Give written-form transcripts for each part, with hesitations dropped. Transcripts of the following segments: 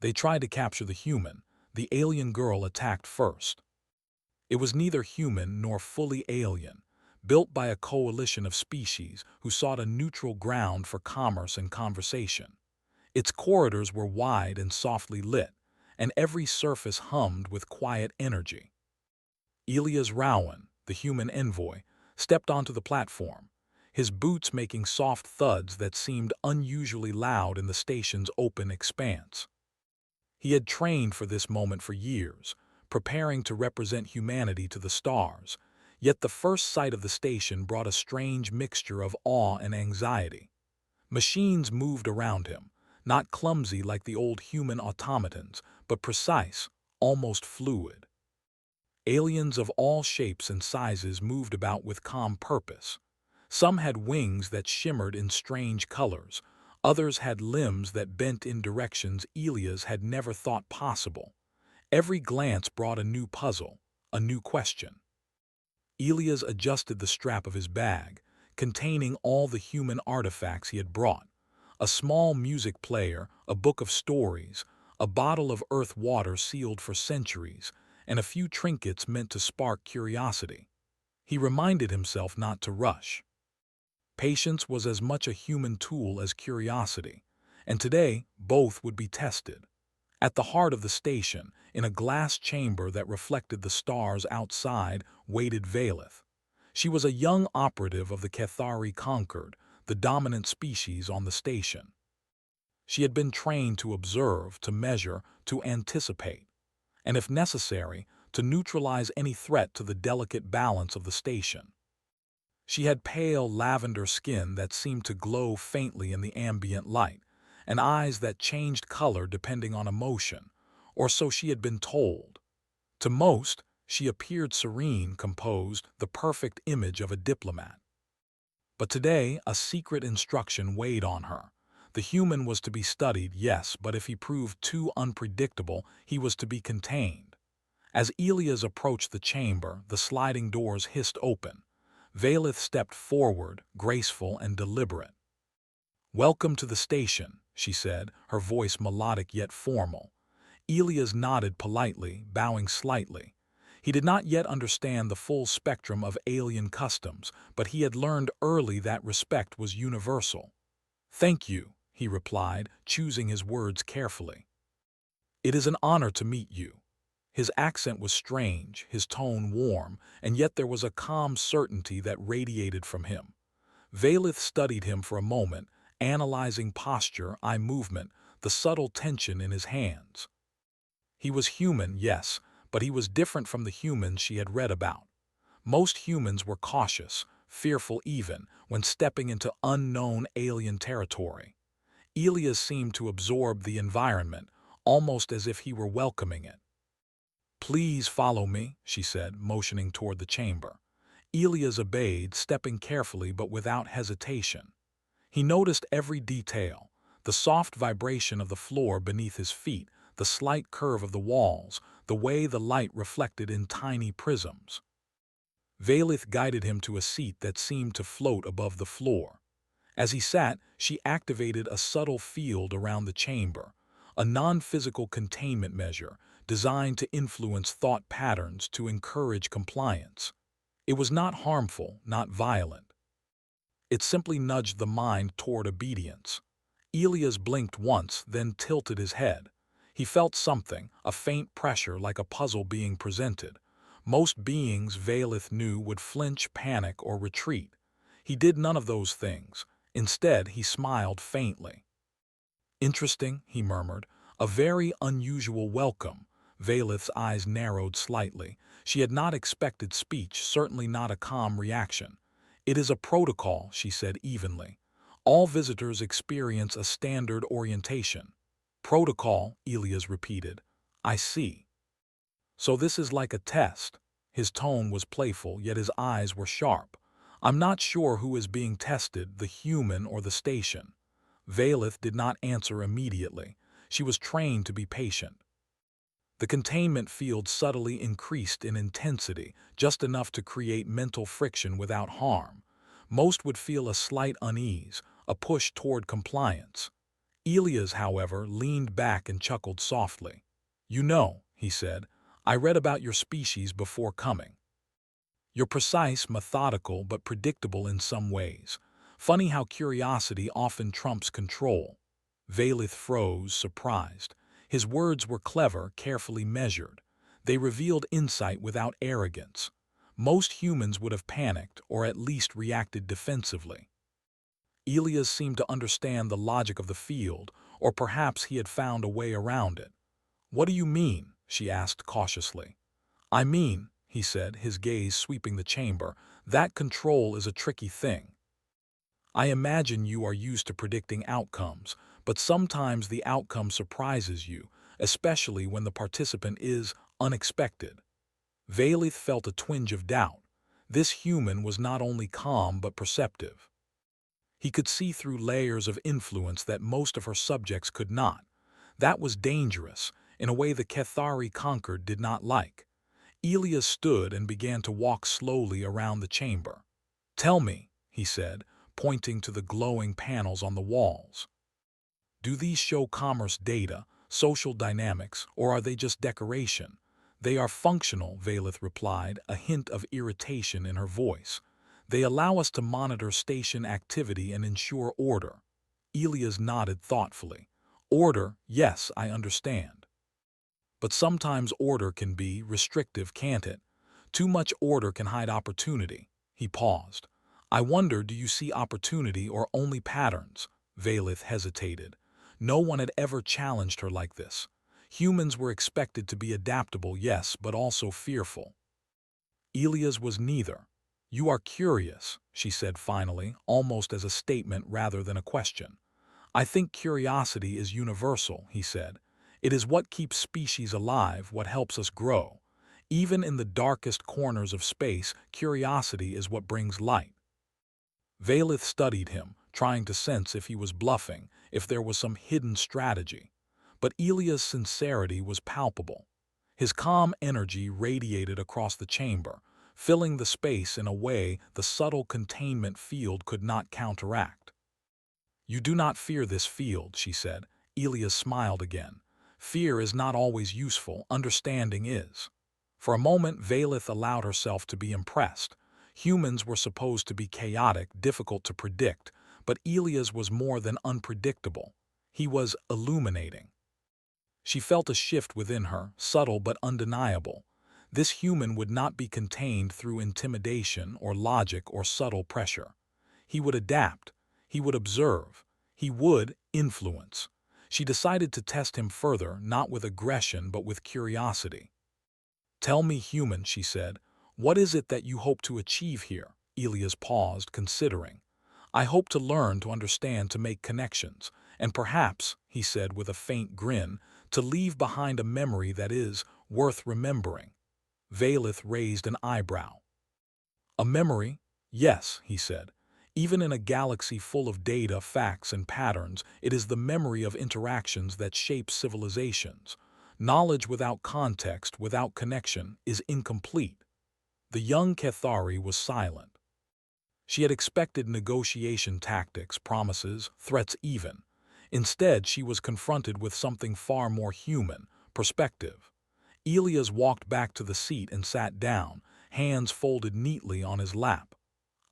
They tried to capture the human. The alien girl attacked first. It was neither human nor fully alien, built by a coalition of species who sought a neutral ground for commerce and conversation. Its corridors were wide and softly lit, and every surface hummed with quiet energy. Elias Rowan, the human envoy, stepped onto the platform, his boots making soft thuds that seemed unusually loud in the station's open expanse. He had trained for this moment for years, preparing to represent humanity to the stars, yet the first sight of the station brought a strange mixture of awe and anxiety. Machines moved around him, not clumsy like the old human automatons, but precise, almost fluid. Aliens of all shapes and sizes moved about with calm purpose. Some had wings that shimmered in strange colors, others had limbs that bent in directions Elias had never thought possible. Every glance brought a new puzzle, a new question. Elias adjusted the strap of his bag, containing all the human artifacts he had brought: a small music player, a book of stories, a bottle of earth water sealed for centuries, and a few trinkets meant to spark curiosity. He reminded himself not to rush. Patience was as much a human tool as curiosity, and today both would be tested. At the heart of the station, in a glass chamber that reflected the stars outside, waited Valeth. She was a young operative of the Cathari Concord, the dominant species on the station. She had been trained to observe, to measure, to anticipate, and if necessary, to neutralize any threat to the delicate balance of the station. She had pale lavender skin that seemed to glow faintly in the ambient light, and eyes that changed color depending on emotion, or so she had been told. To most, she appeared serene, composed, the perfect image of a diplomat. But today, a secret instruction weighed on her. The human was to be studied, yes, but if he proved too unpredictable, he was to be contained. As Elias approached the chamber, the sliding doors hissed open. Valeth stepped forward, graceful and deliberate. "Welcome to the station," she said, her voice melodic yet formal. Elias nodded politely, bowing slightly. He did not yet understand the full spectrum of alien customs, but he had learned early that respect was universal. "Thank you," he replied, choosing his words carefully. "It is an honor to meet you." His accent was strange, his tone warm, and yet there was a calm certainty that radiated from him. Valeth studied him for a moment, analyzing posture, eye movement, the subtle tension in his hands. He was human, yes, but he was different from the humans she had read about. Most humans were cautious, fearful even, when stepping into unknown alien territory. Elias seemed to absorb the environment, almost as if he were welcoming it. "Please follow me," she said, motioning toward the chamber. Elias obeyed, stepping carefully but without hesitation. He noticed every detail: the soft vibration of the floor beneath his feet, the slight curve of the walls, the way the light reflected in tiny prisms. Valeth guided him to a seat that seemed to float above the floor. As he sat, she activated a subtle field around the chamber, a non-physical containment measure designed to influence thought patterns to encourage compliance. It was not harmful, not violent. It simply nudged the mind toward obedience. Elias blinked once, then tilted his head. He felt something, a faint pressure like a puzzle being presented. Most beings, Valeth knew, would flinch, panic, or retreat. He did none of those things. Instead, he smiled faintly. "Interesting," he murmured. "A very unusual welcome." Valeth's eyes narrowed slightly. She had not expected speech, certainly not a calm reaction. "It is a protocol," she said evenly. "All visitors experience a standard orientation." "Protocol," Elias repeated. "I see. So this is like a test." His tone was playful, yet his eyes were sharp. "I'm not sure who is being tested, the human or the station." Valeth did not answer immediately. She was trained to be patient. The containment field subtly increased in intensity, just enough to create mental friction without harm. Most would feel a slight unease, a push toward compliance. Elias, however, leaned back and chuckled softly. "You know," he said, "I read about your species before coming. You're precise, methodical, but predictable in some ways. Funny how curiosity often trumps control." Valith froze, surprised. His words were clever, carefully measured. They revealed insight without arrogance. Most humans would have panicked or at least reacted defensively. Elias seemed to understand the logic of the field, or perhaps he had found a way around it. "What do you mean?" she asked cautiously. "I mean," he said, his gaze sweeping the chamber, "that control is a tricky thing. I imagine you are used to predicting outcomes, but sometimes the outcome surprises you, especially when the participant is unexpected." Valith felt a twinge of doubt. This human was not only calm but perceptive. He could see through layers of influence that most of her subjects could not. That was dangerous, in a way the Kethari conquered did not like. Elias stood and began to walk slowly around the chamber. "Tell me," he said, pointing to the glowing panels on the walls. "Do these show commerce data, social dynamics, or are they just decoration?" "They are functional," Valith replied, a hint of irritation in her voice. "They allow us to monitor station activity and ensure order." Elias nodded thoughtfully. "Order, yes, I understand. But sometimes order can be restrictive, can't it? Too much order can hide opportunity." He paused. "I wonder, do you see opportunity or only patterns?" Valith hesitated. No one had ever challenged her like this. Humans were expected to be adaptable, yes, but also fearful. Elias was neither. "You are curious," she said finally, almost as a statement rather than a question. "I think curiosity is universal," he said. "It is what keeps species alive, what helps us grow. Even in the darkest corners of space, curiosity is what brings light." Valith studied him, trying to sense if he was bluffing, if there was some hidden strategy. But Elias' sincerity was palpable. His calm energy radiated across the chamber, filling the space in a way the subtle containment field could not counteract. "You do not fear this field," she said. Elias smiled again. "Fear is not always useful, understanding is." For a moment, Valith allowed herself to be impressed. Humans were supposed to be chaotic, difficult to predict, but Elias was more than unpredictable. He was illuminating. She felt a shift within her, subtle but undeniable. This human would not be contained through intimidation or logic or subtle pressure. He would adapt. He would observe. He would influence. She decided to test him further, not with aggression but with curiosity. "Tell me, human," she said, "what is it that you hope to achieve here?" Elias paused, considering. "I hope to learn, to understand, to make connections, and perhaps," he said with a faint grin, "to leave behind a memory that is worth remembering." Valith raised an eyebrow. "A memory? Yes," he said. "Even in a galaxy full of data, facts, and patterns, it is the memory of interactions that shapes civilizations. Knowledge without context, without connection, is incomplete." The young Kethari was silent. She had expected negotiation tactics, promises, threats even. Instead, she was confronted with something far more human: perspective. Elias walked back to the seat and sat down, hands folded neatly on his lap.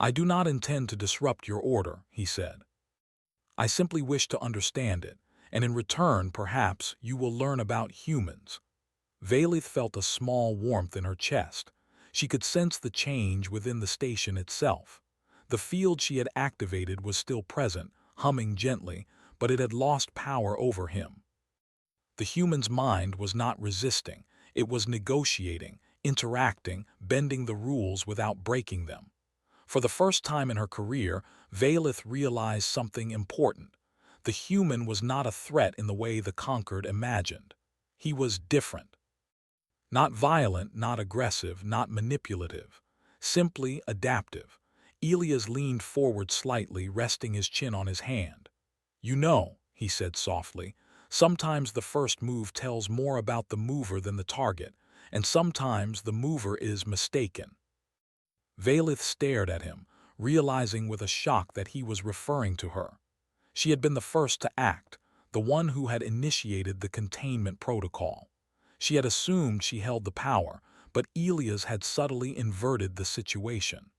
"I do not intend to disrupt your order," he said. "I simply wish to understand it, and in return, perhaps, you will learn about humans." Valith felt a small warmth in her chest. She could sense the change within the station itself. The field she had activated was still present, humming gently, but it had lost power over him. The human's mind was not resisting. It was negotiating, interacting, bending the rules without breaking them. For the first time in her career, Valith realized something important. The human was not a threat in the way the conquered imagined. He was different. Not violent, not aggressive, not manipulative. Simply adaptive. Elias leaned forward slightly, resting his chin on his hand. "You know," he said softly, "sometimes the first move tells more about the mover than the target, and sometimes the mover is mistaken." Valith stared at him, realizing with a shock that he was referring to her. She had been the first to act, the one who had initiated the containment protocol. She had assumed she held the power, but Elias had subtly inverted the situation.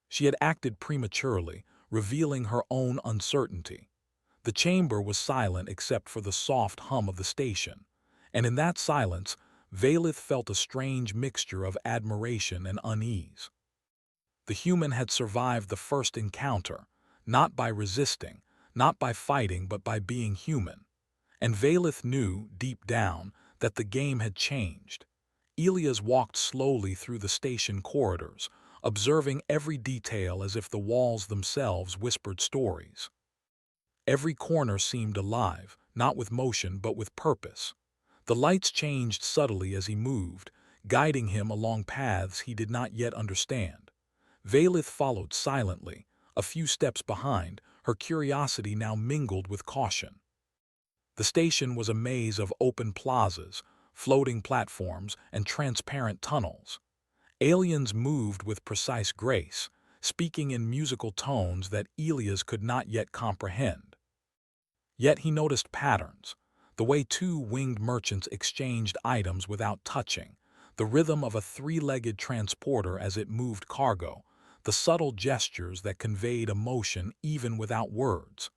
She had acted prematurely, revealing her own uncertainty. The chamber was silent except for the soft hum of the station, and in that silence, Valith felt a strange mixture of admiration and unease. The human had survived the first encounter, not by resisting, not by fighting, but by being human. And Valith knew, deep down, that the game had changed. Elias walked slowly through the station corridors, observing every detail as if the walls themselves whispered stories. Every corner seemed alive, not with motion but with purpose. The lights changed subtly as he moved, guiding him along paths he did not yet understand. Valith followed silently, a few steps behind, her curiosity now mingled with caution. The station was a maze of open plazas, floating platforms, and transparent tunnels. Aliens moved with precise grace, speaking in musical tones that Elias could not yet comprehend. Yet he noticed patterns, the way two winged merchants exchanged items without touching, the rhythm of a three-legged transporter as it moved cargo, the subtle gestures that conveyed emotion even without words.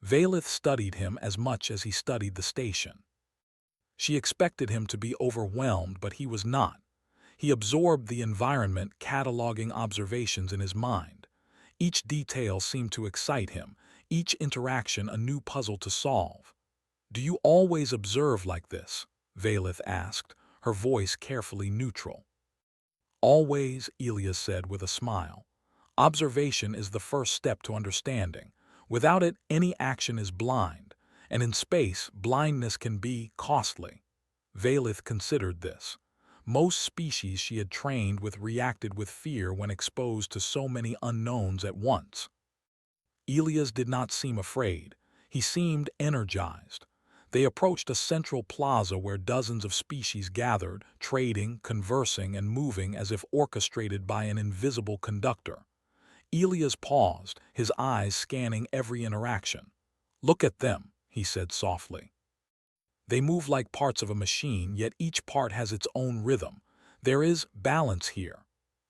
Valith studied him as much as he studied the station. She expected him to be overwhelmed, but he was not. He absorbed the environment, cataloging observations in his mind. Each detail seemed to excite him, each interaction a new puzzle to solve. "Do you always observe like this?" Valith asked, her voice carefully neutral. "Always," Elias said with a smile. "Observation is the first step to understanding. Without it, any action is blind, and in space, blindness can be costly." Valith considered this. Most species she had trained with reacted with fear when exposed to so many unknowns at once. Elias did not seem afraid. He seemed energized. They approached a central plaza where dozens of species gathered, trading, conversing, and moving as if orchestrated by an invisible conductor. Elias paused, his eyes scanning every interaction. "Look at them," he said softly. "They move like parts of a machine, yet each part has its own rhythm. There is balance here."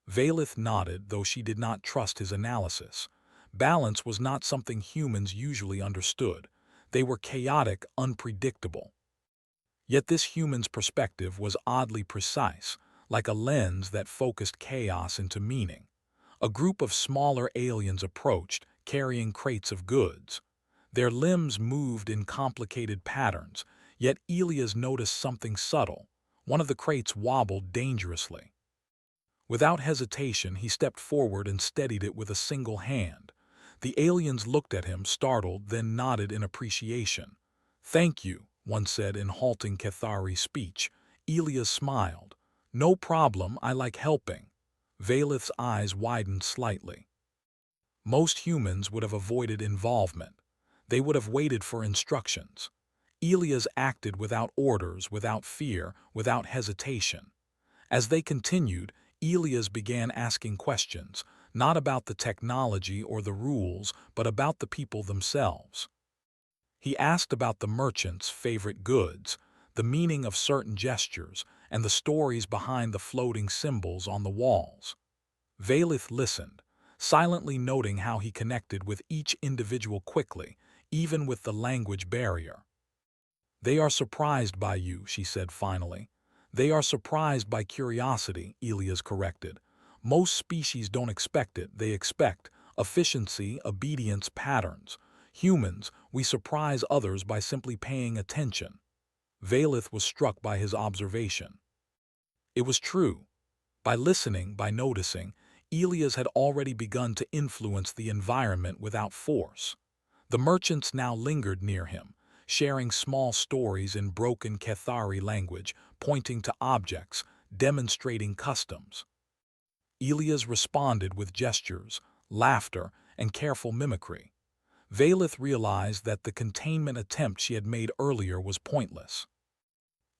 Valith nodded, though she did not trust his analysis. Balance was not something humans usually understood. They were chaotic, unpredictable. Yet this human's perspective was oddly precise, like a lens that focused chaos into meaning. A group of smaller aliens approached, carrying crates of goods. Their limbs moved in complicated patterns, yet Elias noticed something subtle. One of the crates wobbled dangerously. Without hesitation, he stepped forward and steadied it with a single hand. The aliens looked at him, startled, then nodded in appreciation. "Thank you," one said in halting Cathari speech. Elias smiled. "No problem, I like helping." Valith's eyes widened slightly. Most humans would have avoided involvement. They would have waited for instructions. Elias acted without orders, without fear, without hesitation. As they continued, Elias began asking questions, not about the technology or the rules, but about the people themselves. He asked about the merchants' favorite goods, the meaning of certain gestures, and the stories behind the floating symbols on the walls. Valith listened, silently noting how he connected with each individual quickly, even with the language barrier. "They are surprised by you," she said finally. "They are surprised by curiosity," Elias corrected. "Most species don't expect it, they expect efficiency, obedience, patterns. Humans, we surprise others by simply paying attention." Valith was struck by his observation. It was true. By listening, by noticing, Elias had already begun to influence the environment without force. The merchants now lingered near him, sharing small stories in broken Cathari language, pointing to objects, demonstrating customs. Elias responded with gestures, laughter, and careful mimicry. Valith realized that the containment attempt she had made earlier was pointless.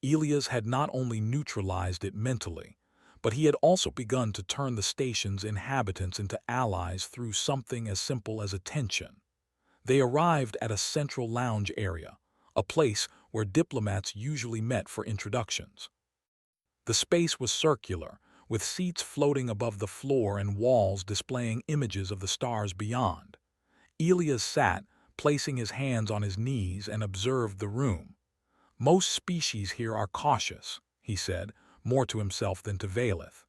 Elias had not only neutralized it mentally, but he had also begun to turn the station's inhabitants into allies through something as simple as attention. They arrived at a central lounge area, a place where diplomats usually met for introductions. The space was circular, with seats floating above the floor and walls displaying images of the stars beyond. Elias sat, placing his hands on his knees, and observed the room. "Most species here are cautious," he said, more to himself than to Valeth.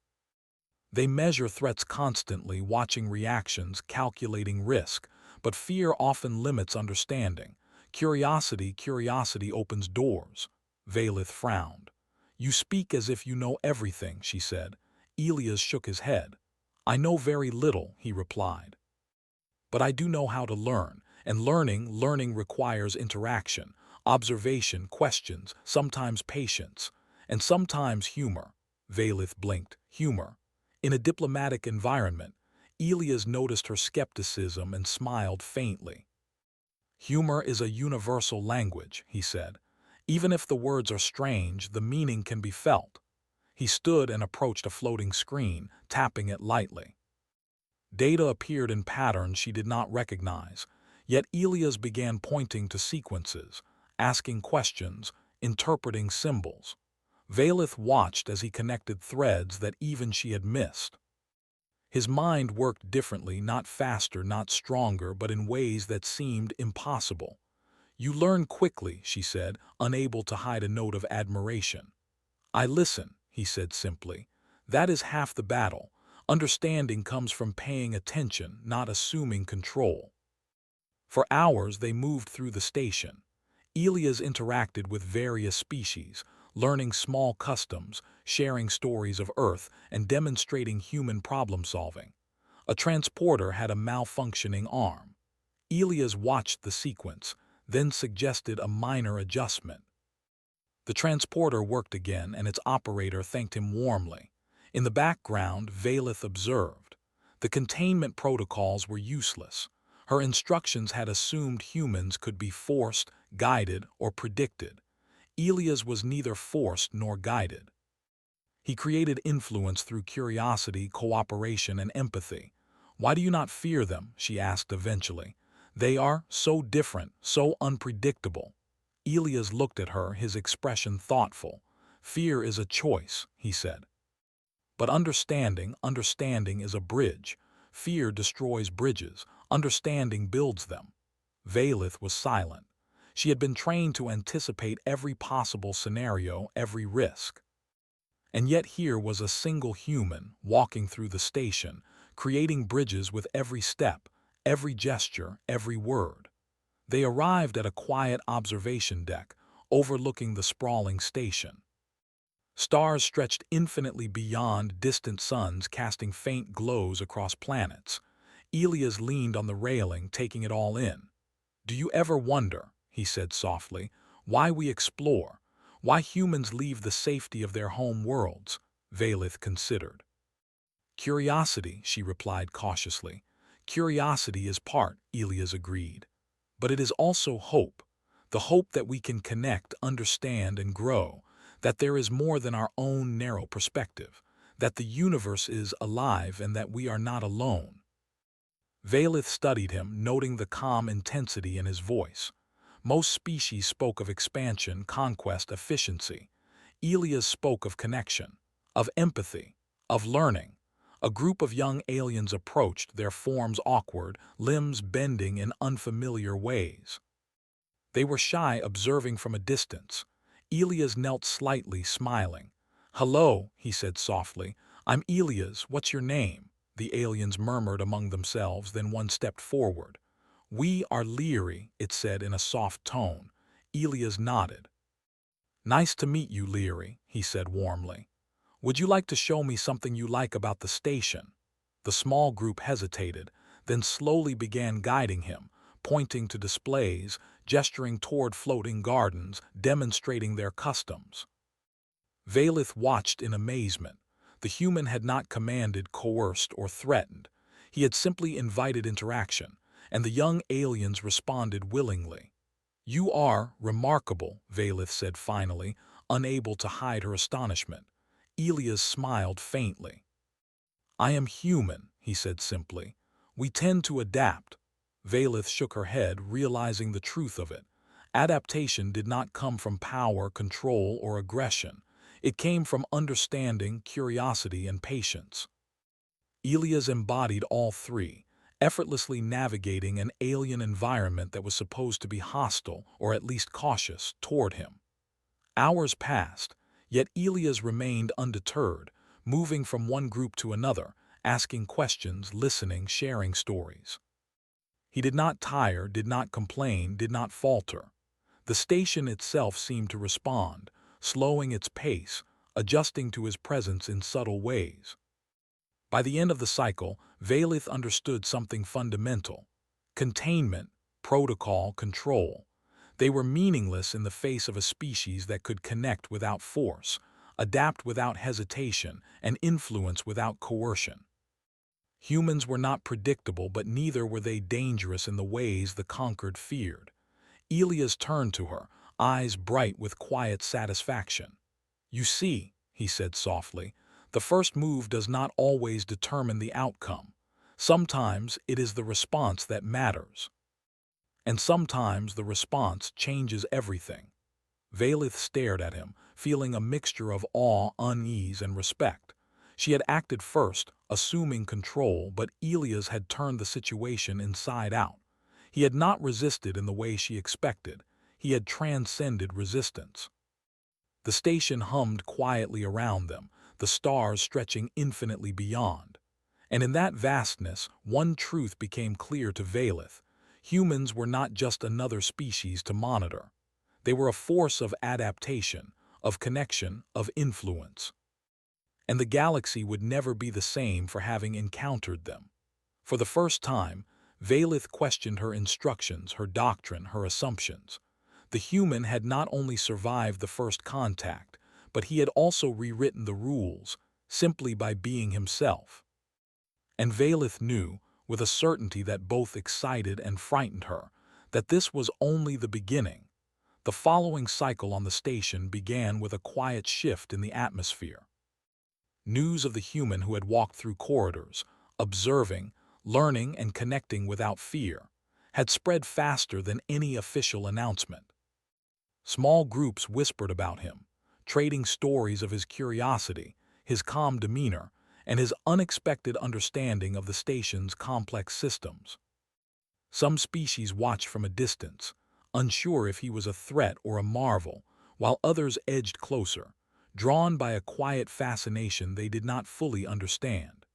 "They measure threats constantly, watching reactions, calculating risk, but fear often limits understanding. Curiosity opens doors." Valeth frowned. "You speak as if you know everything," she said. Elias shook his head. "I know very little," he replied. "But I do know how to learn, and learning requires interaction, observation, questions, sometimes patience, and sometimes humor." Valeth blinked. "Humor? In a diplomatic environment?" Elias noticed her skepticism and smiled faintly. "Humor is a universal language," he said. "Even if the words are strange, the meaning can be felt." He stood and approached a floating screen, tapping it lightly. Data appeared in patterns she did not recognize, yet Elias began pointing to sequences, asking questions, interpreting symbols. Valeth watched as he connected threads that even she had missed. His mind worked differently, not faster, not stronger, but in ways that seemed impossible. "You learn quickly," she said, unable to hide a note of admiration. "I listen," he said simply. "That is half the battle. Understanding comes from paying attention, not assuming control." For hours they moved through the station. Elias interacted with various species, learning small customs, sharing stories of Earth, and demonstrating human problem-solving. A transporter had a malfunctioning arm. Elias watched the sequence, then suggested a minor adjustment. The transporter worked again, and its operator thanked him warmly. In the background, Valeth observed. The containment protocols were useless. Her instructions had assumed humans could be forced, guided, or predicted. Elias was neither forced nor guided. He created influence through curiosity, cooperation, and empathy. "Why do you not fear them?" she asked eventually. "They are so different, so unpredictable." Elias looked at her, his expression thoughtful. "Fear is a choice," he said. "But understanding is a bridge. Fear destroys bridges. Understanding builds them." Valeth was silent. She had been trained to anticipate every possible scenario, every risk. And yet here was a single human, walking through the station, creating bridges with every step, every gesture, every word. They arrived at a quiet observation deck, overlooking the sprawling station. Stars stretched infinitely beyond, distant suns casting faint glows across planets. Elias leaned on the railing, taking it all in. "Do you ever wonder," he said softly, "why we explore? Why humans leave the safety of their home worlds?" Valeth considered. "Curiosity," she replied cautiously. "Curiosity is part," Elias agreed. "But it is also hope. The hope that we can connect, understand, and grow, that there is more than our own narrow perspective, that the universe is alive and that we are not alone." Valeth studied him, noting the calm intensity in his voice. Most species spoke of expansion, conquest, efficiency. Elias spoke of connection, of empathy, of learning. A group of young aliens approached, their forms awkward, limbs bending in unfamiliar ways. They were shy, observing from a distance. Elias knelt slightly, smiling. "Hello," he said softly. "I'm Elias. What's your name?" The aliens murmured among themselves, then one stepped forward. "We are Leary," it said in a soft tone. Elias nodded. "Nice to meet you, Leary," he said warmly. "Would you like to show me something you like about the station?" The small group hesitated, then slowly began guiding him, pointing to displays, gesturing toward floating gardens, demonstrating their customs. Valeth watched in amazement. The human had not commanded, coerced, or threatened. He had simply invited interaction, and the young aliens responded willingly. "You are remarkable," Valeth said finally, unable to hide her astonishment. Elias smiled faintly. "I am human," he said simply. "We tend to adapt." Valeth shook her head, realizing the truth of it. Adaptation did not come from power, control, or aggression. It came from understanding, curiosity, and patience. Elias embodied all three, effortlessly navigating an alien environment that was supposed to be hostile, or at least cautious, toward him. Hours passed, yet Elias remained undeterred, moving from one group to another, asking questions, listening, sharing stories. He did not tire, did not complain, did not falter. The station itself seemed to respond, slowing its pace, adjusting to his presence in subtle ways. By the end of the cycle, Valith understood something fundamental: containment, protocol, control. They were meaningless in the face of a species that could connect without force, adapt without hesitation, and influence without coercion. Humans were not predictable, but neither were they dangerous in the ways the conquered feared. Elias turned to her, eyes bright with quiet satisfaction. "You see," he said softly, "the first move does not always determine the outcome. Sometimes it is the response that matters. And sometimes the response changes everything." Valith stared at him, feeling a mixture of awe, unease, and respect. She had acted first, assuming control, but Elias had turned the situation inside out. He had not resisted in the way she expected. He had transcended resistance. The station hummed quietly around them, the stars stretching infinitely beyond. And in that vastness, one truth became clear to Valith: humans were not just another species to monitor. They were a force of adaptation, of connection, of influence. And the galaxy would never be the same for having encountered them. For the first time, Valith questioned her instructions, her doctrine, her assumptions. The human had not only survived the first contact, but he had also rewritten the rules, simply by being himself. And Valith knew, with a certainty that both excited and frightened her, that this was only the beginning. The following cycle on the station began with a quiet shift in the atmosphere. News of the human who had walked through corridors, observing, learning, and connecting without fear, had spread faster than any official announcement. Small groups whispered about him, trading stories of his curiosity, his calm demeanor, and his unexpected understanding of the station's complex systems. Some species watched from a distance, unsure if he was a threat or a marvel, while others edged closer, drawn by a quiet fascination they did not fully understand.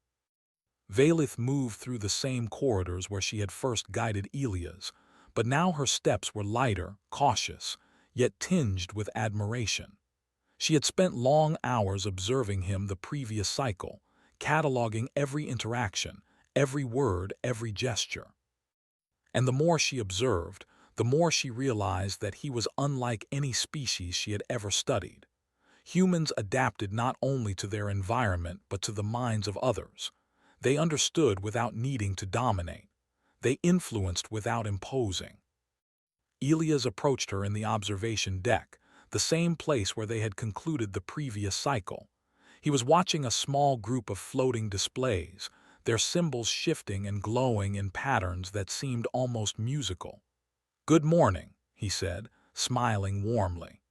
Valith moved through the same corridors where she had first guided Elias, but now her steps were lighter, cautious, yet tinged with admiration. She had spent long hours observing him the previous cycle, cataloging every interaction, every word, every gesture. And the more she observed, the more she realized that he was unlike any species she had ever studied. Humans adapted not only to their environment but to the minds of others. They understood without needing to dominate. They influenced without imposing. Elias approached her in the observation deck, the same place where they had concluded the previous cycle. He was watching a small group of floating displays, their symbols shifting and glowing in patterns that seemed almost musical. "Good morning," he said, smiling warmly.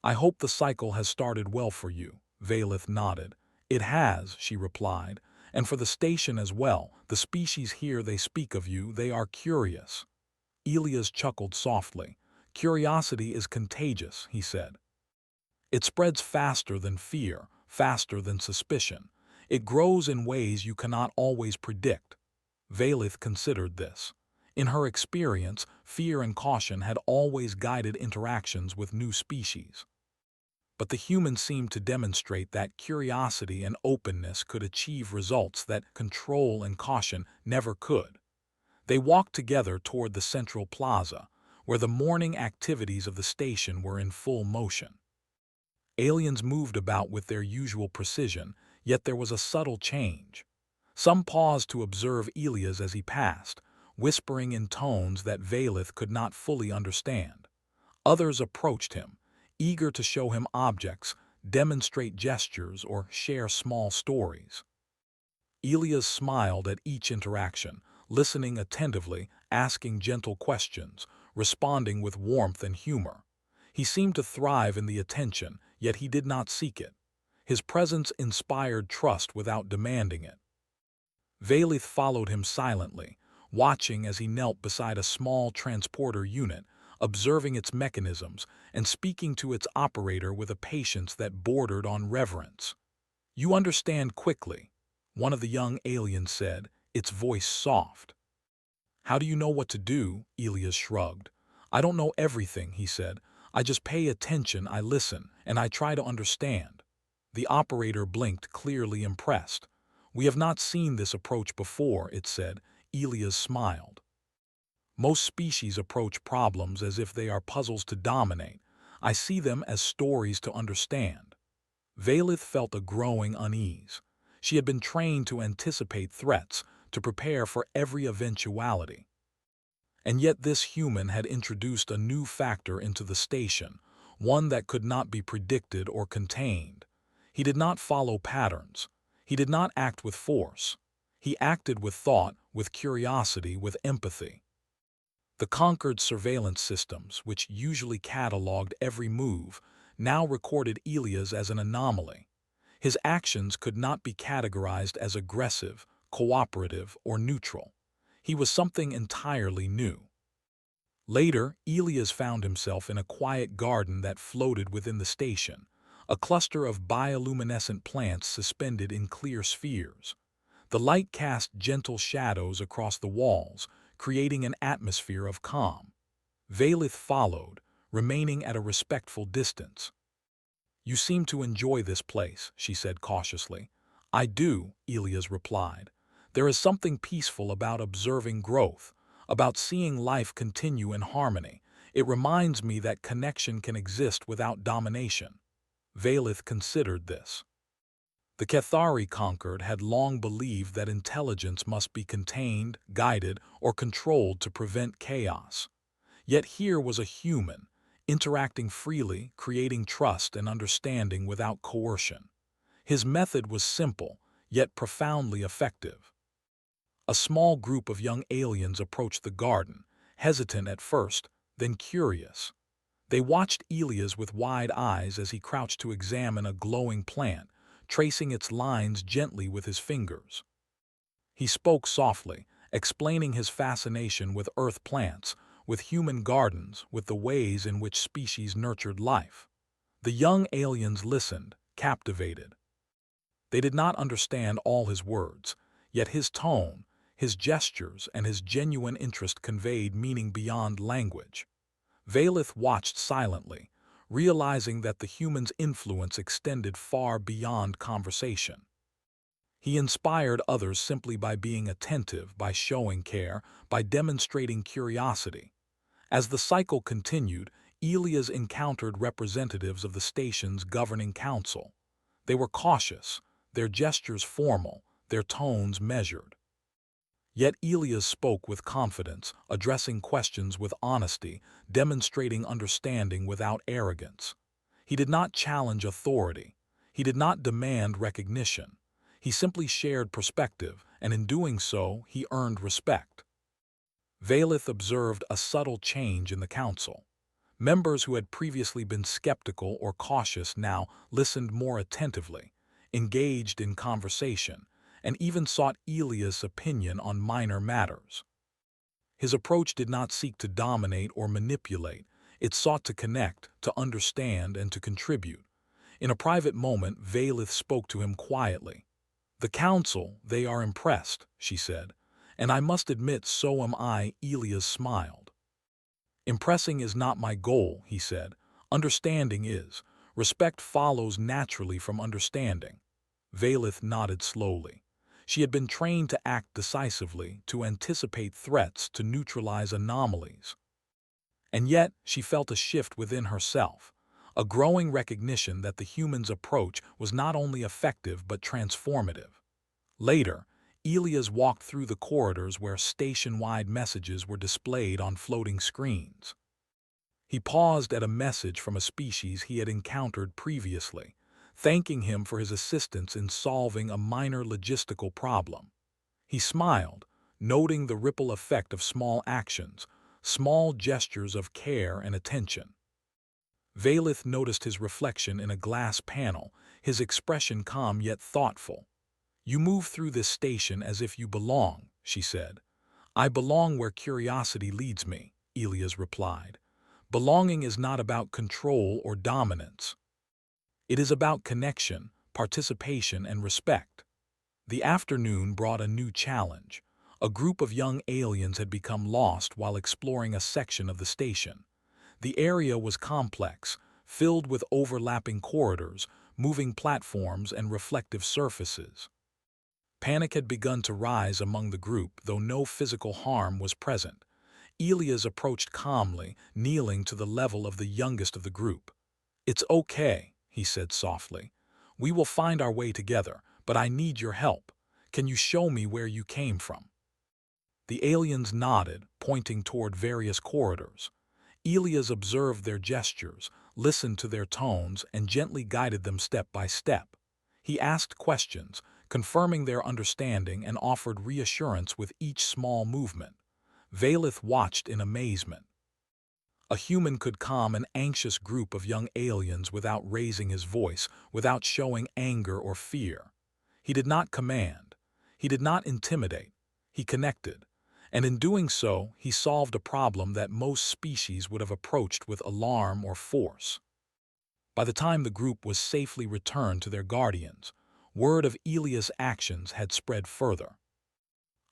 "I hope the cycle has started well for you," Valith nodded. "It has," she replied, "and for the station as well. The species here, they speak of you, they are curious." Elias chuckled softly. "Curiosity is contagious," he said. "It spreads faster than fear, faster than suspicion. It grows in ways you cannot always predict." Valith considered this. In her experience, fear and caution had always guided interactions with new species. But the human seemed to demonstrate that curiosity and openness could achieve results that control and caution never could. They walked together toward the central plaza, where the morning activities of the station were in full motion. Aliens moved about with their usual precision, yet there was a subtle change. Some paused to observe Elias as he passed, whispering in tones that Valith could not fully understand. Others approached him, eager to show him objects, demonstrate gestures, or share small stories. Elias smiled at each interaction, listening attentively, asking gentle questions, responding with warmth and humor. He seemed to thrive in the attention, yet he did not seek it. His presence inspired trust without demanding it. Valith followed him silently, watching as he knelt beside a small transporter unit, observing its mechanisms and speaking to its operator with a patience that bordered on reverence. "You understand quickly," one of the young aliens said, its voice soft. "How do you know what to do?" Elias shrugged. "I don't know everything," he said. "I just pay attention, I listen, and I try to understand." The operator blinked, clearly impressed. "We have not seen this approach before," it said. Elias smiled. "Most species approach problems as if they are puzzles to dominate. I see them as stories to understand." Valith felt a growing unease. She had been trained to anticipate threats, to prepare for every eventuality. And yet this human had introduced a new factor into the station, one that could not be predicted or contained. He did not follow patterns. He did not act with force. He acted with thought, with curiosity, with empathy. The conquered surveillance systems, which usually catalogued every move, now recorded Elias as an anomaly. His actions could not be categorized as aggressive, cooperative, or neutral. He was something entirely new. Later, Elias found himself in a quiet garden that floated within the station, a cluster of bioluminescent plants suspended in clear spheres. The light cast gentle shadows across the walls, creating an atmosphere of calm. Valith followed, remaining at a respectful distance. "You seem to enjoy this place," she said cautiously. "I do," Elias replied. "There is something peaceful about observing growth, about seeing life continue in harmony. It reminds me that connection can exist without domination." Valith considered this. The Cathari conquered had long believed that intelligence must be contained, guided, or controlled to prevent chaos. Yet here was a human, interacting freely, creating trust and understanding without coercion. His method was simple, yet profoundly effective. A small group of young aliens approached the garden, hesitant at first, then curious. They watched Elias with wide eyes as he crouched to examine a glowing plant, tracing its lines gently with his fingers. He spoke softly, explaining his fascination with earth plants, with human gardens, with the ways in which species nurtured life. The young aliens listened, captivated. They did not understand all his words, yet his tone, his gestures, and his genuine interest conveyed meaning beyond language. Valith watched silently, realizing that the human's influence extended far beyond conversation. He inspired others simply by being attentive, by showing care, by demonstrating curiosity. As the cycle continued, Elias encountered representatives of the station's governing council. They were cautious, their gestures formal, their tones measured. Yet Elias spoke with confidence, addressing questions with honesty, demonstrating understanding without arrogance. He did not challenge authority. He did not demand recognition. He simply shared perspective, and in doing so, he earned respect. Valith observed a subtle change in the council. Members who had previously been skeptical or cautious now listened more attentively, engaged in conversation, and even sought Elias' opinion on minor matters. His approach did not seek to dominate or manipulate. It sought to connect, to understand, and to contribute. In a private moment, Valith spoke to him quietly. "The council, they are impressed," she said. "And I must admit, so am I." Elias smiled. "Impressing is not my goal," he said. "Understanding is. Respect follows naturally from understanding." Valith nodded slowly. She had been trained to act decisively, to anticipate threats, to neutralize anomalies. And yet, she felt a shift within herself, a growing recognition that the human's approach was not only effective but transformative. Later, Elias walked through the corridors where station-wide messages were displayed on floating screens. He paused at a message from a species he had encountered previously, thanking him for his assistance in solving a minor logistical problem. He smiled, noting the ripple effect of small actions, small gestures of care and attention. Valith noticed his reflection in a glass panel, his expression calm yet thoughtful. "You move through this station as if you belong," she said. "I belong where curiosity leads me," Elias replied. "Belonging is not about control or dominance. It is about connection, participation, and respect." The afternoon brought a new challenge. A group of young aliens had become lost while exploring a section of the station. The area was complex, filled with overlapping corridors, moving platforms, and reflective surfaces. Panic had begun to rise among the group, though no physical harm was present. Elias approached calmly, kneeling to the level of the youngest of the group. "It's okay," he said softly. "We will find our way together, but I need your help. Can you show me where you came from?" The aliens nodded, pointing toward various corridors. Elias observed their gestures, listened to their tones, and gently guided them step by step. He asked questions, confirming their understanding, and offered reassurance with each small movement. Valith watched in amazement. A human could calm an anxious group of young aliens without raising his voice, without showing anger or fear. He did not command. He did not intimidate. He connected. And in doing so, he solved a problem that most species would have approached with alarm or force. By the time the group was safely returned to their guardians, word of Elias' actions had spread further.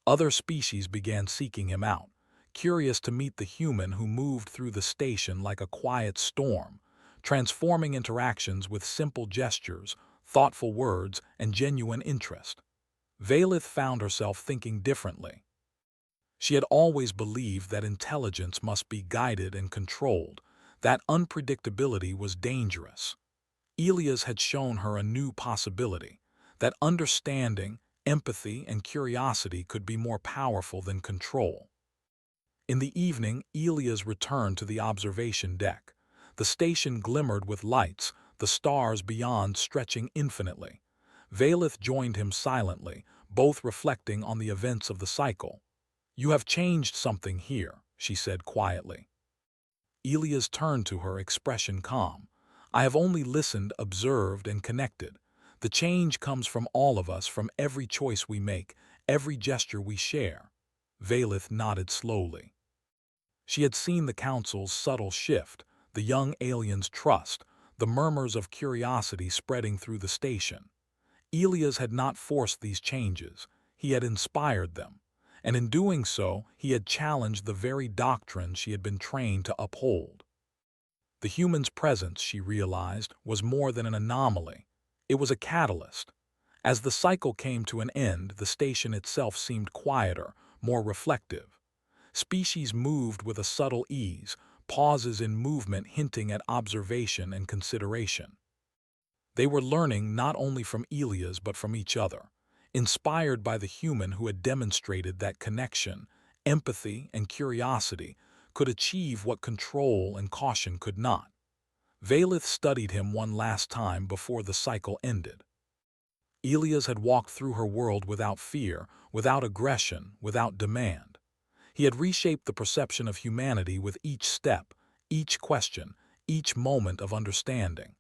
Other species began seeking him out, curious to meet the human who moved through the station like a quiet storm, transforming interactions with simple gestures, thoughtful words, and genuine interest. Valith found herself thinking differently. She had always believed that intelligence must be guided and controlled, that unpredictability was dangerous. Elias had shown her a new possibility, that understanding, empathy, and curiosity could be more powerful than control. In the evening, Elias returned to the observation deck. The station glimmered with lights, the stars beyond stretching infinitely. Valith joined him silently, both reflecting on the events of the cycle. "You have changed something here," she said quietly. Elias turned to her, expression calm. "I have only listened, observed, and connected. The change comes from all of us, from every choice we make, every gesture we share." Valith nodded slowly. She had seen the council's subtle shift, the young alien's trust, the murmurs of curiosity spreading through the station. Elias had not forced these changes, he had inspired them. And in doing so, he had challenged the very doctrines she had been trained to uphold. The human's presence, she realized, was more than an anomaly. It was a catalyst. As the cycle came to an end, the station itself seemed quieter, more reflective. Species moved with a subtle ease, pauses in movement hinting at observation and consideration. They were learning not only from Elias but from each other, inspired by the human who had demonstrated that connection, empathy, and curiosity could achieve what control and caution could not. Valith studied him one last time before the cycle ended. Elias had walked through her world without fear, without aggression, without demand. He had reshaped the perception of humanity with each step, each question, each moment of understanding.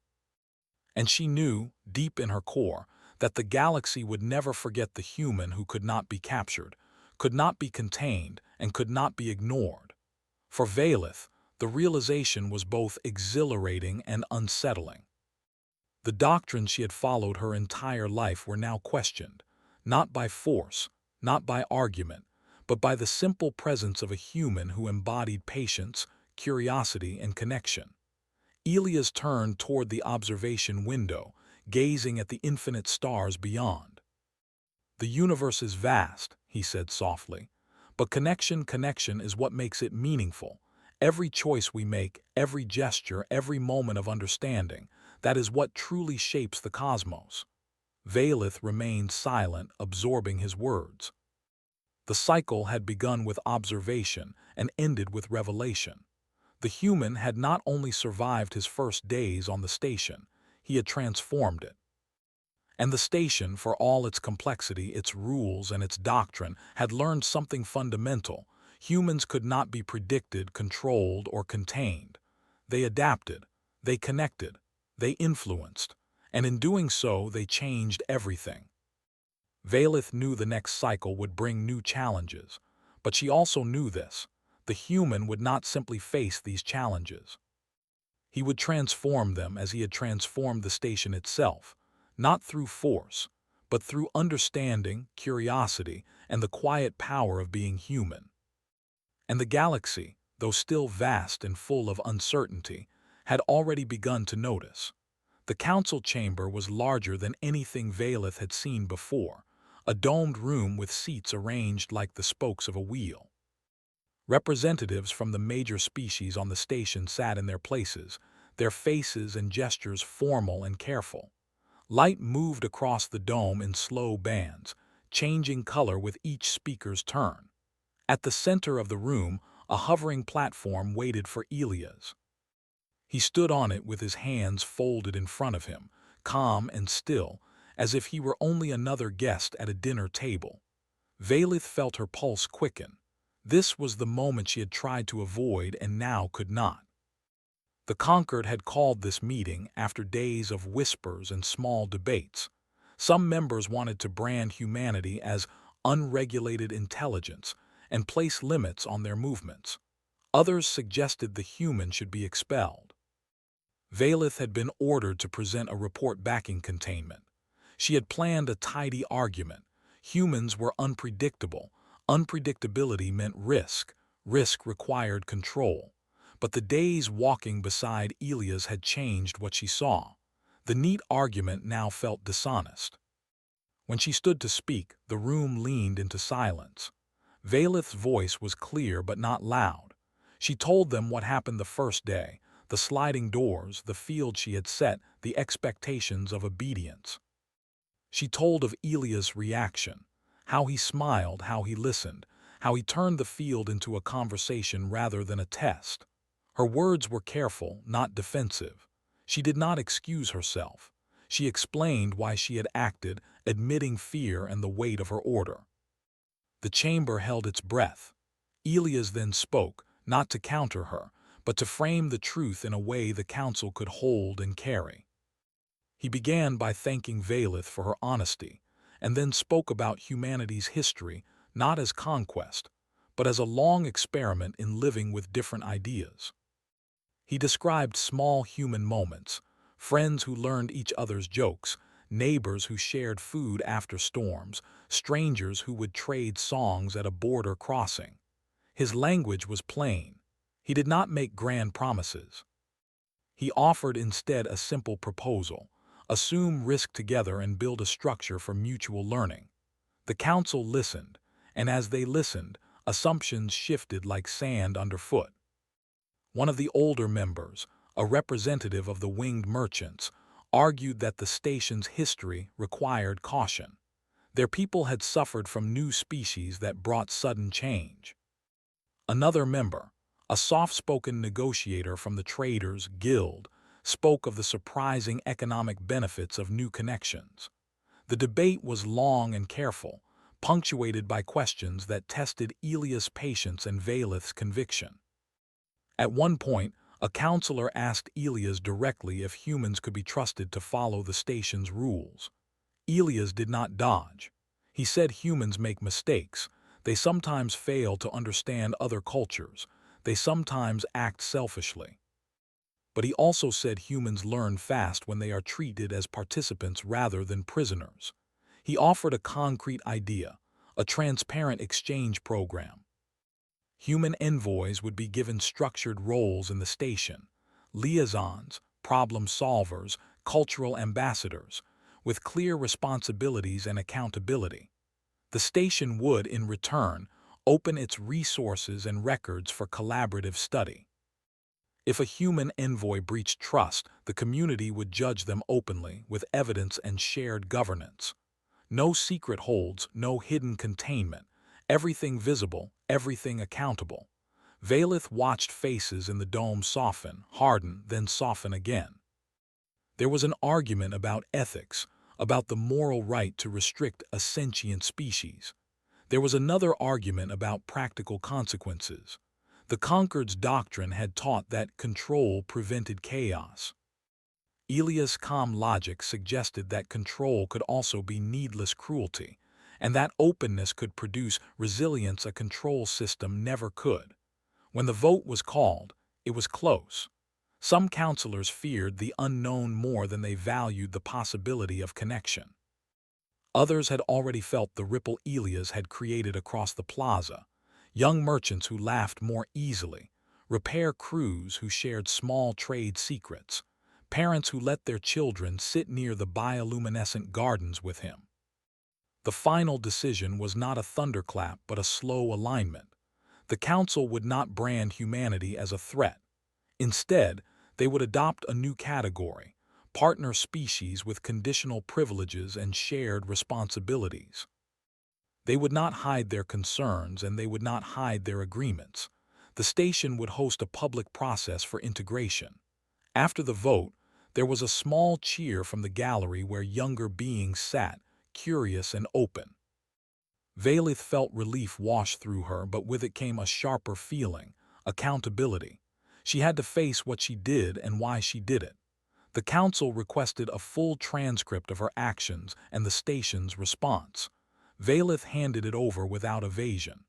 And she knew, deep in her core, that the galaxy would never forget the human who could not be captured, could not be contained, and could not be ignored. For Valith, the realization was both exhilarating and unsettling. The doctrines she had followed her entire life were now questioned, not by force, not by argument, but by the simple presence of a human who embodied patience, curiosity, and connection. Elias turned toward the observation window, gazing at the infinite stars beyond. "The universe is vast," he said softly, "but connection is what makes it meaningful. Every choice we make, every gesture, every moment of understanding, that is what truly shapes the cosmos." Valith remained silent, absorbing his words. The cycle had begun with observation and ended with revelation. The human had not only survived his first days on the station, he had transformed it. And the station, for all its complexity, its rules, and its doctrine, had learned something fundamental. Humans could not be predicted, controlled, or contained. They adapted, they connected, they influenced, and in doing so they changed everything. Valeth knew the next cycle would bring new challenges, but she also knew this: the human would not simply face these challenges. He would transform them as he had transformed the station itself, not through force, but through understanding, curiosity, and the quiet power of being human. And the galaxy, though still vast and full of uncertainty, had already begun to notice. The council chamber was larger than anything Valeth had seen before, a domed room with seats arranged like the spokes of a wheel. Representatives from the major species on the station sat in their places, their faces and gestures formal and careful. Light moved across the dome in slow bands, changing color with each speaker's turn. At the center of the room, a hovering platform waited for Elias. He stood on it with his hands folded in front of him, calm and still, as if he were only another guest at a dinner table. Valeth felt her pulse quicken. This was the moment she had tried to avoid and now could not. The Conquered had called this meeting after days of whispers and small debates. Some members wanted to brand humanity as unregulated intelligence and place limits on their movements. Others suggested the human should be expelled. Valeth had been ordered to present a report backing containment. She had planned a tidy argument. Humans were unpredictable. Unpredictability meant risk. Risk required control. But the days walking beside Elias had changed what she saw. The neat argument now felt dishonest. When she stood to speak, the room leaned into silence. Valeth's voice was clear but not loud. She told them what happened the first day, the sliding doors, the field she had set, the expectations of obedience. She told of Elias' reaction, how he smiled, how he listened, how he turned the field into a conversation rather than a test. Her words were careful, not defensive. She did not excuse herself. She explained why she had acted, admitting fear and the weight of her order. The chamber held its breath. Elias then spoke, not to counter her, but to frame the truth in a way the council could hold and carry. He began by thanking Valeth for her honesty, and then spoke about humanity's history, not as conquest, but as a long experiment in living with different ideas. He described small human moments, friends who learned each other's jokes, neighbors who shared food after storms, strangers who would trade songs at a border crossing. His language was plain. He did not make grand promises. He offered instead a simple proposal: assume risk together and build a structure for mutual learning. The council listened, and as they listened, assumptions shifted like sand underfoot. One of the older members, a representative of the winged merchants, argued that the station's history required caution. Their people had suffered from new species that brought sudden change. Another member, a soft-spoken negotiator from the Traders Guild, spoke of the surprising economic benefits of new connections. The debate was long and careful, punctuated by questions that tested Elias' patience and Valeth's conviction. At one point, a counselor asked Elias directly if humans could be trusted to follow the station's rules. Elias did not dodge. He said humans make mistakes. They sometimes fail to understand other cultures. They sometimes act selfishly. But he also said humans learn fast when they are treated as participants rather than prisoners. He offered a concrete idea, a transparent exchange program. Human envoys would be given structured roles in the station: liaisons, problem solvers, cultural ambassadors, with clear responsibilities and accountability. The station would, in return, open its resources and records for collaborative study. If a human envoy breached trust, the community would judge them openly, with evidence and shared governance. No secret holds, no hidden containment. Everything visible, everything accountable. Valeth watched faces in the dome soften, harden, then soften again. There was an argument about ethics, about the moral right to restrict a sentient species. There was another argument about practical consequences. The Concord's doctrine had taught that control prevented chaos. Elia's calm logic suggested that control could also be needless cruelty, and that openness could produce resilience a control system never could. When the vote was called, it was close. Some counselors feared the unknown more than they valued the possibility of connection. Others had already felt the ripple Elias had created across the plaza, young merchants who laughed more easily, repair crews who shared small trade secrets, parents who let their children sit near the bioluminescent gardens with him. The final decision was not a thunderclap but a slow alignment. The council would not brand humanity as a threat. Instead, they would adopt a new category: partner species with conditional privileges and shared responsibilities. They would not hide their concerns and they would not hide their agreements. The station would host a public process for integration. After the vote, there was a small cheer from the gallery where younger beings sat, curious and open. Valith felt relief wash through her, but with it came a sharper feeling: accountability. She had to face what she did and why she did it. The council requested a full transcript of her actions and the station's response. Valith handed it over without evasion.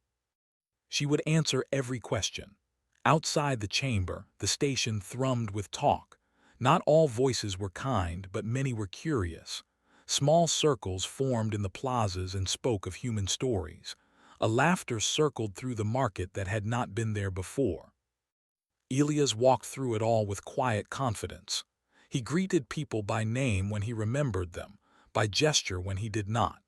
She would answer every question. Outside the chamber, the station thrummed with talk. Not all voices were kind, but many were curious. Small circles formed in the plazas and spoke of human stories. A laughter circled through the market that had not been there before. Elias walked through it all with quiet confidence. He greeted people by name when he remembered them, by gesture when he did not.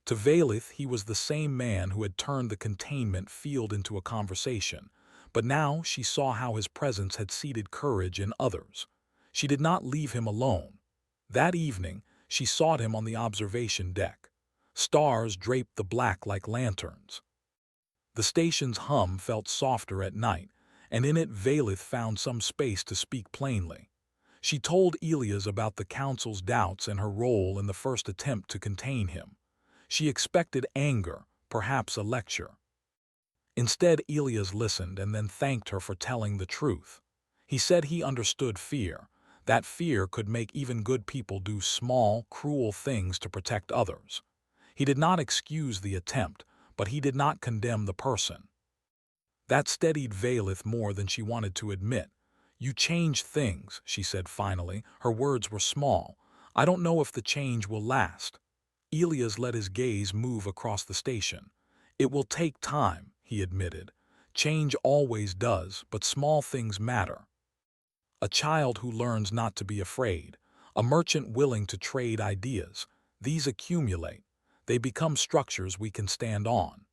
To Valith, he was the same man who had turned the containment field into a conversation, but now she saw how his presence had seeded courage in others. She did not leave him alone. That evening, she sought him on the observation deck. Stars draped the black like lanterns. The station's hum felt softer at night, and in it Valith found some space to speak plainly. She told Elias about the council's doubts and her role in the first attempt to contain him. She expected anger, perhaps a lecture. Instead, Elias listened and then thanked her for telling the truth. He said he understood fear. That fear could make even good people do small, cruel things to protect others. He did not excuse the attempt, but he did not condemn the person. That steadied Valith more than she wanted to admit. "You change things," she said finally. Her words were small. "I don't know if the change will last." Elias let his gaze move across the station. "It will take time," he admitted. "Change always does, but small things matter. A child who learns not to be afraid, a merchant willing to trade ideas, these accumulate. They become structures we can stand on."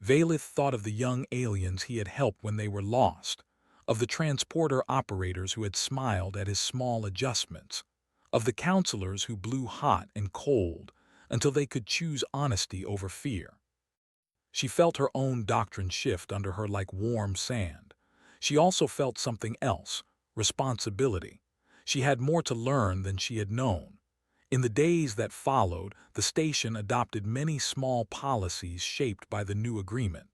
Valith thought of the young aliens he had helped when they were lost, of the transporter operators who had smiled at his small adjustments, of the counselors who blew hot and cold until they could choose honesty over fear. She felt her own doctrine shift under her like warm sand. She also felt something else: responsibility. She had more to learn than she had known. In the days that followed, the station adopted many small policies shaped by the new agreement.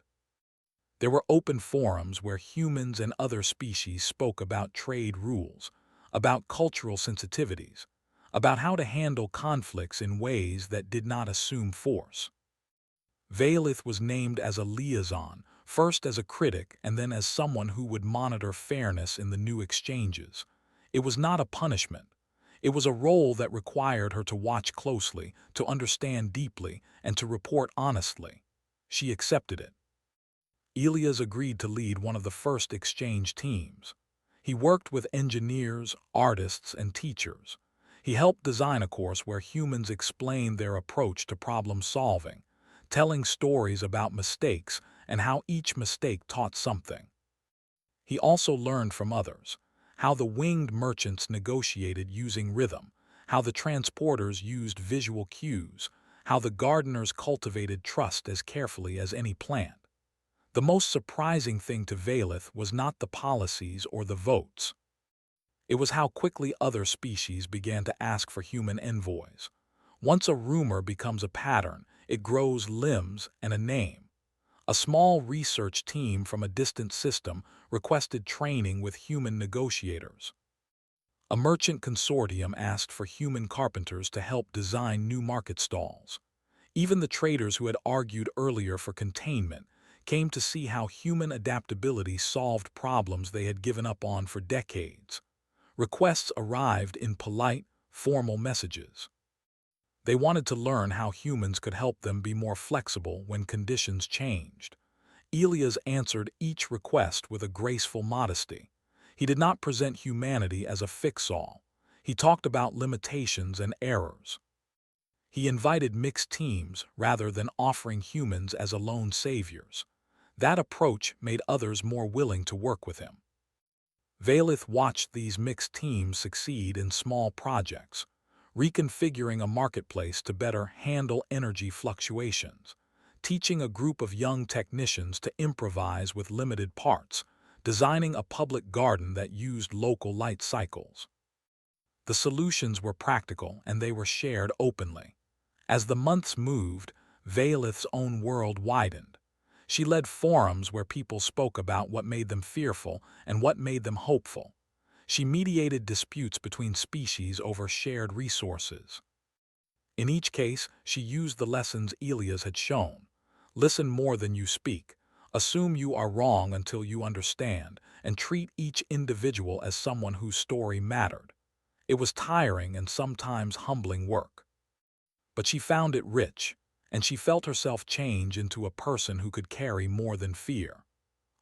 There were open forums where humans and other species spoke about trade rules, about cultural sensitivities, about how to handle conflicts in ways that did not assume force. Valith was named as a liaison, first as a critic and then as someone who would monitor fairness in the new exchanges. It was not a punishment. It was a role that required her to watch closely, to understand deeply, and to report honestly. She accepted it. Elias agreed to lead one of the first exchange teams. He worked with engineers, artists, and teachers. He helped design a course where humans explained their approach to problem solving, telling stories about mistakes and how each mistake taught something. He also learned from others: how the winged merchants negotiated using rhythm, how the transporters used visual cues, how the gardeners cultivated trust as carefully as any plant. The most surprising thing to Valith was not the policies or the votes. It was how quickly other species began to ask for human envoys. Once a rumor becomes a pattern, It grows limbs and a name. A small research team from a distant system requested training with human negotiators. A merchant consortium asked for human carpenters to help design new market stalls. Even the traders who had argued earlier for containment came to see how human adaptability solved problems they had given up on for decades. Requests arrived in polite, formal messages. They wanted to learn how humans could help them be more flexible when conditions changed. Elias answered each request with a graceful modesty. He did not present humanity as a fix-all. He talked about limitations and errors. He invited mixed teams rather than offering humans as alone saviors. That approach made others more willing to work with him. Valith watched these mixed teams succeed in small projects, reconfiguring a marketplace to better handle energy fluctuations, teaching a group of young technicians to improvise with limited parts, designing a public garden that used local light cycles. The solutions were practical and they were shared openly. As the months moved, Valith's own world widened. She led forums where people spoke about what made them fearful and what made them hopeful. She mediated disputes between species over shared resources. In each case, she used the lessons Elias had shown. Listen more than you speak. Assume you are wrong until you understand, and treat each individual as someone whose story mattered. It was tiring and sometimes humbling work. But she found it rich, and she felt herself change into a person who could carry more than fear.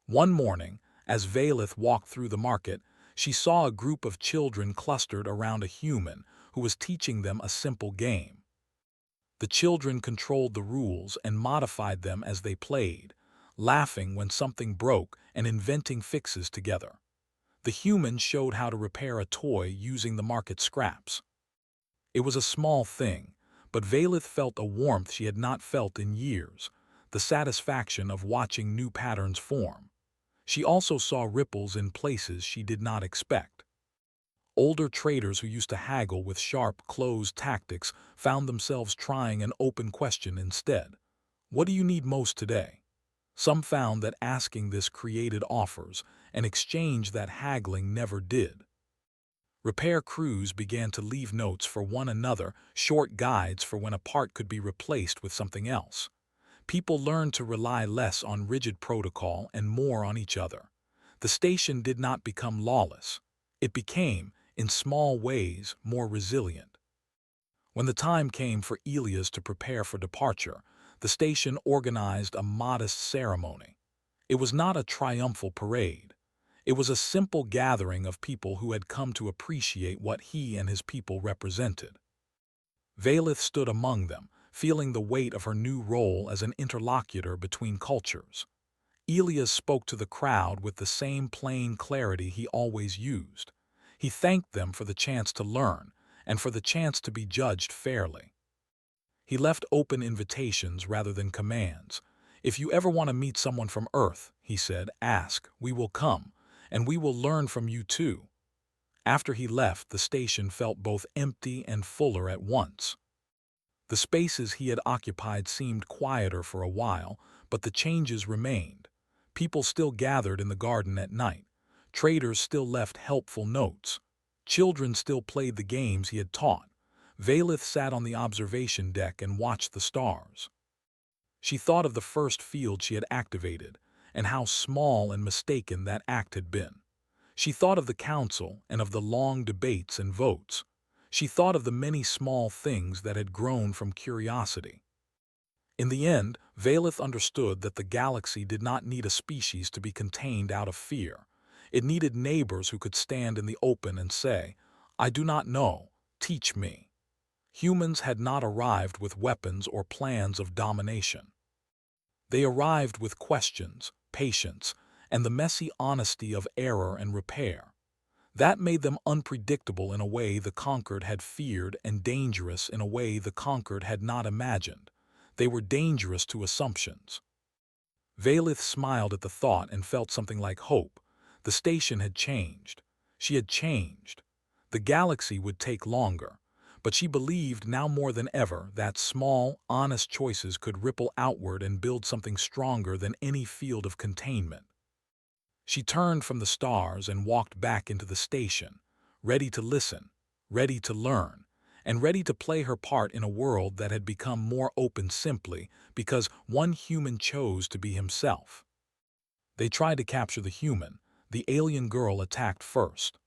One morning, as Valith walked through the market, she saw a group of children clustered around a human who was teaching them a simple game. The children controlled the rules and modified them as they played, laughing when something broke and inventing fixes together. The human showed how to repair a toy using the market scraps. It was a small thing, but Valith felt a warmth she had not felt in years, the satisfaction of watching new patterns form. She also saw ripples in places she did not expect. Older traders who used to haggle with sharp, closed tactics found themselves trying an open question instead. What do you need most today? Some found that asking this created offers, an exchange that haggling never did. Repair crews began to leave notes for one another, short guides for when a part could be replaced with something else. People learned to rely less on rigid protocol and more on each other. The station did not become lawless. It became, in small ways, more resilient. When the time came for Elias to prepare for departure, the station organized a modest ceremony. It was not a triumphal parade. It was a simple gathering of people who had come to appreciate what he and his people represented. Valith stood among them, feeling the weight of her new role as an interlocutor between cultures. Elias spoke to the crowd with the same plain clarity he always used. He thanked them for the chance to learn and for the chance to be judged fairly. He left open invitations rather than commands. If you ever want to meet someone from Earth, he said, ask, we will come, and we will learn from you too. After he left, the station felt both empty and fuller at once. The spaces he had occupied seemed quieter for a while, but the changes remained. People still gathered in the garden at night. Traders still left helpful notes. Children still played the games he had taught. Valith sat on the observation deck and watched the stars. She thought of the first field she had activated, and how small and mistaken that act had been. She thought of the council and of the long debates and votes. She thought of the many small things that had grown from curiosity. In the end, Valith understood that the galaxy did not need a species to be contained out of fear. It needed neighbors who could stand in the open and say, I do not know, teach me. Humans had not arrived with weapons or plans of domination. They arrived with questions, patience, and the messy honesty of error and repair. That made them unpredictable in a way the conquered had feared and dangerous in a way the conquered had not imagined. They were dangerous to assumptions. Valith smiled at the thought and felt something like hope. The station had changed. She had changed. The galaxy would take longer, but she believed now more than ever that small, honest choices could ripple outward and build something stronger than any field of containment. She turned from the stars and walked back into the station, ready to listen, ready to learn, and ready to play her part in a world that had become more open simply because one human chose to be himself. They tried to capture the human. The alien girl attacked first.